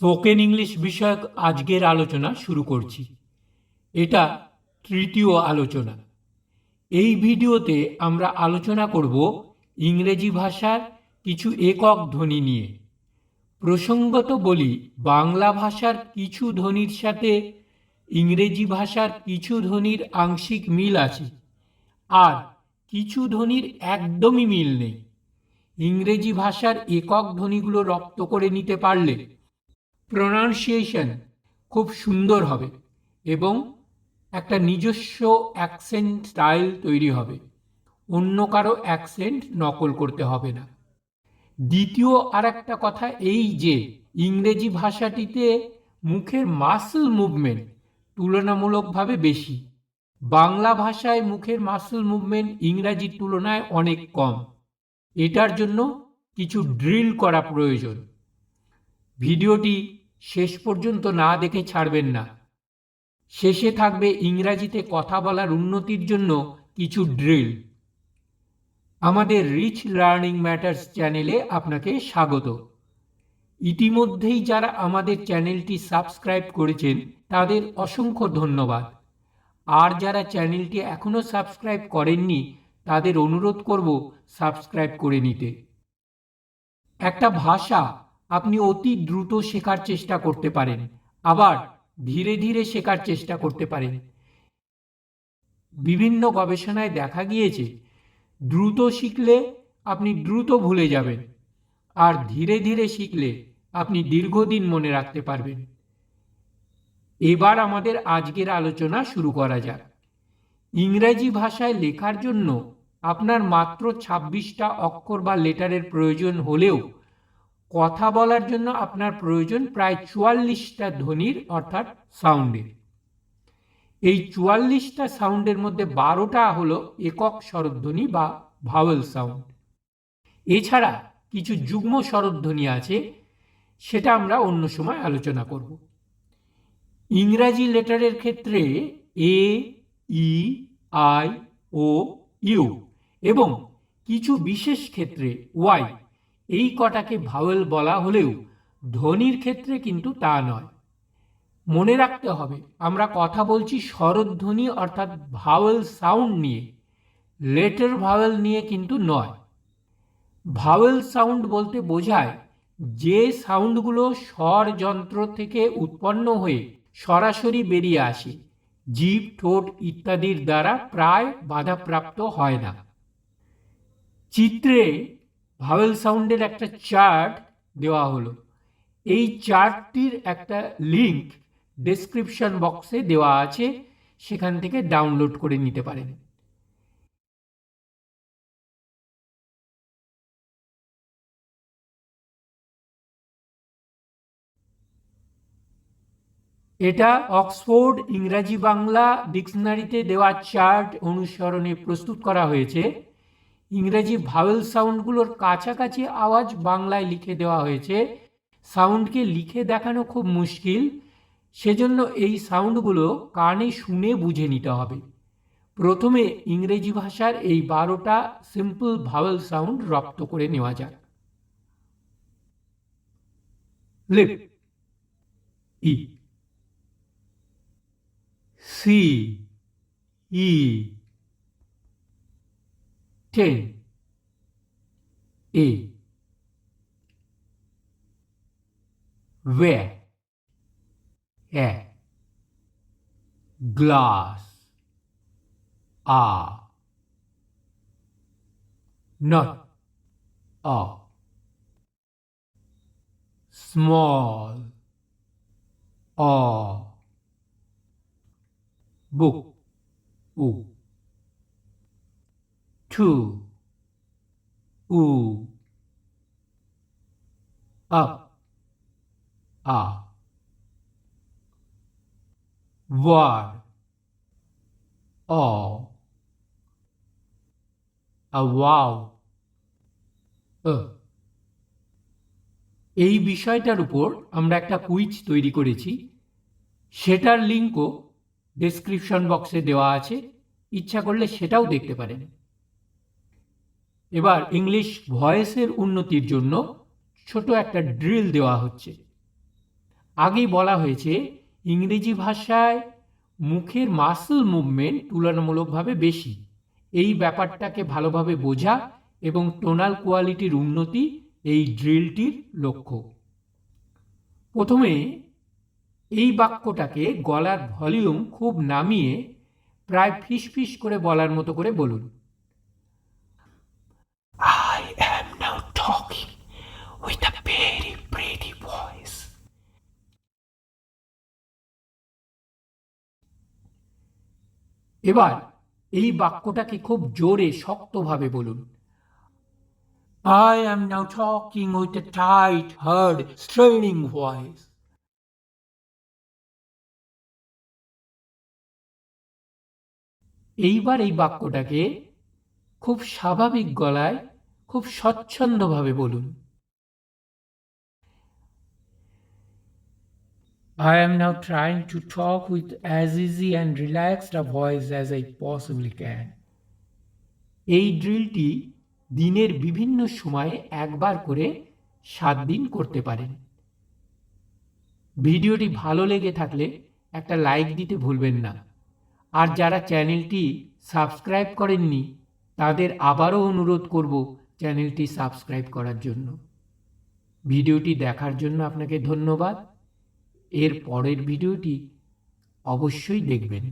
Spoken English বিষয়ক আজকের আলোচনা শুরু করছি। এটা তৃতীয় আলোচনা। এই ভিডিওতে আমরা আলোচনা করব ইংরেজি ভাষার কিছু একক ধ্বনি নিয়ে। প্রসঙ্গত বলি, বাংলা ভাষার কিছু ধ্বনির সাথে ইংরেজি ভাষার কিছু ধ্বনির আংশিক মিল আছে, আর কিছু ধ্বনির একদমই মিল নেই। ইংরেজি ভাষার একক ধ্বনিগুলো রপ্ত করে নিতে পারলে প্রনাউন্সিয়েশন খুব সুন্দর হবে এবং একটা নিজস্ব অ্যাকসেন্ট স্টাইল তৈরি হবে। অন্য কারো অ্যাকসেন্ট নকল করতে হবে না। দ্বিতীয় আর একটা কথা এই যে ইংরেজি ভাষাটিতে মুখের মাসল মুভমেন্ট তুলনামূলকভাবে বেশি। বাংলা ভাষায় মুখের মাসল মুভমেন্ট ইংরাজির তুলনায় অনেক কম। এটার জন্য কিছু ড্রিল করা প্রয়োজন। ভিডিওটি শেষ পর্যন্ত না দেখে ছাড়বেন না। শেষে থাকবে ইংরাজিতে কথা বলার উন্নতির জন্য কিছু ড্রিল। আমাদের রিচ লার্নিং ম্যাটার্স চ্যানেলে আপনাকে স্বাগত। ইতিমধ্যেই যারা আমাদের চ্যানেলটি সাবস্ক্রাইব করেছেন তাদের অসংখ্য ধন্যবাদ। আর যারা চ্যানেলটি এখনও সাবস্ক্রাইব করেননি তাদের অনুরোধ করব সাবস্ক্রাইব করে নিতে। একটা ভাষা আপনি অতি দ্রুত শেখার চেষ্টা করতে পারেন, আবার ধীরে ধীরে শেখার চেষ্টা করতে পারেন। বিভিন্ন গবেষণায় দেখা গিয়েছে দ্রুত শিখলে আপনি দ্রুত ভুলে যাবেন, আর ধীরে ধীরে শিখলে আপনি দীর্ঘদিন মনে রাখতে পারবেন। এবার আমাদের আজকের আলোচনা শুরু করা যাক। ইংরেজি ভাষায় লেখার জন্য আপনার মাত্র ২৬টা অক্ষর বা লেটারের প্রয়োজন হলেও কথা বলার জন্য আপনার প্রয়োজন প্রায় ৪৪টা ধ্বনির অর্থাৎ সাউন্ডের। এই ৪৪টা সাউন্ডের মধ্যে ১২টা হলো একক স্বরধ্বনি বা ভাওয়েল সাউন্ড। এছাড়া কিছু যুগ্ম স্বরধ্বনি আছে, সেটা আমরা অন্য সময় আলোচনা করব। ইংরাজি লেটারের ক্ষেত্রে এ, ই, আই, ও, ইউ এবং কিছু বিশেষ ক্ষেত্রে ওয়াই, এই কটাকে ভাওয়েল বলা হলেও ধ্বনির ক্ষেত্রে কিন্তু তা নয়। মনে রাখতে হবে আমরা কথা বলছি স্বরধ্বনি অর্থাৎ ভাওয়েল সাউন্ড নিয়ে, লেটার ভাওয়েল নিয়ে কিন্তু নয়। ভাওয়েল সাউন্ড বলতে বোঝায় যে সাউন্ডগুলো স্বর যন্ত্র থেকে উৎপন্ন হয়ে সরাসরি বেরিয়ে আসে, জিভ, ঠোঁট ইত্যাদির দ্বারা প্রায় বাধাপ্রাপ্ত হয় না। চিত্রে ভাওয়েল সাউন্ডের একটা চার্ট দেওয়া হলো। এই চার্টটির একটা লিংক ডেসক্রিপশন বক্সে দেওয়া আছে, সেখান থেকে ডাউনলোড করে নিতে পারেন। এটা অক্সফোর্ড ইংরাজি বাংলা ডিকশনারিতে দেওয়া চার্ট অনুসরণে প্রস্তুত করা হয়েছে। ইংরেজি ভাওয়েল সাউন্ডগুলোর কাছাকাছি আওয়াজ বাংলায় লিখে দেওয়া হয়েছে। সাউন্ডকে লিখে দেখানো খুব মুশকিল, সেজন্য এই সাউন্ডগুলো কানে শুনে বুঝে নিতে হবে। প্রথমে ইংরেজি ভাষার এই ১২টা সিম্পল ভাওয়েল সাউন্ড রপ্ত করে নেওয়া যাক। Leap, E, C, E, ten, A, where, a, glass, a, not, a, small, a, book, u, two, u, up, a, word, a, wow, এই বিষয়টার উপর আমরা একটা কুইজ তৈরি করেছি, সেটার লিঙ্কও ডেসক্রিপশন বক্সে দেওয়া আছে, ইচ্ছা করলে সেটাও দেখতে পারেন। এবার ইংলিশ ভয়েসের উন্নতির জন্য ছোট একটা ড্রিল দেওয়া হচ্ছে। আগেই বলা হয়েছে ইংরেজি ভাষায় মুখের মাসল মুভমেন্ট তুলনামূলকভাবে বেশি। এই ব্যাপারটাকে ভালোভাবে বোঝা এবং টোনাল কোয়ালিটির উন্নতি এই ড্রিলটির লক্ষ্য। প্রথমে এই বাক্যটাকে গলার ভলিউম খুব নামিয়ে প্রায় ফিসফিস করে বলার মতো করে বলুন। I am now talking with a very pretty voice. এবার এই বাক্যটাকে খুব জোরে শক্তভাবে বলুন। I am now talking with a tight, hard, straining voice. এইবার এই বাক্যটাকে খুব স্বাভাবিক গলায় খুব স্বচ্ছন্দভাবে বলুন। I am now trying to talk with as easy and relaxed a voice as I possibly can. এই ড্রিলটি দিনের বিভিন্ন সময়ে একবার করে 7 দিন করতে পারেন। ভিডিওটি ভালো লেগে থাকলে একটা লাইক দিতে ভুলবেন না। আর যারা চ্যানেলটি সাবস্ক্রাইব করেননি তাদের আবারও অনুরোধ করব চ্যানেলটি সাবস্ক্রাইব করার জন্য। ভিডিওটি দেখার জন্য আপনাকে ধন্যবাদ। এর পরের ভিডিওটি অবশ্যই দেখবেন।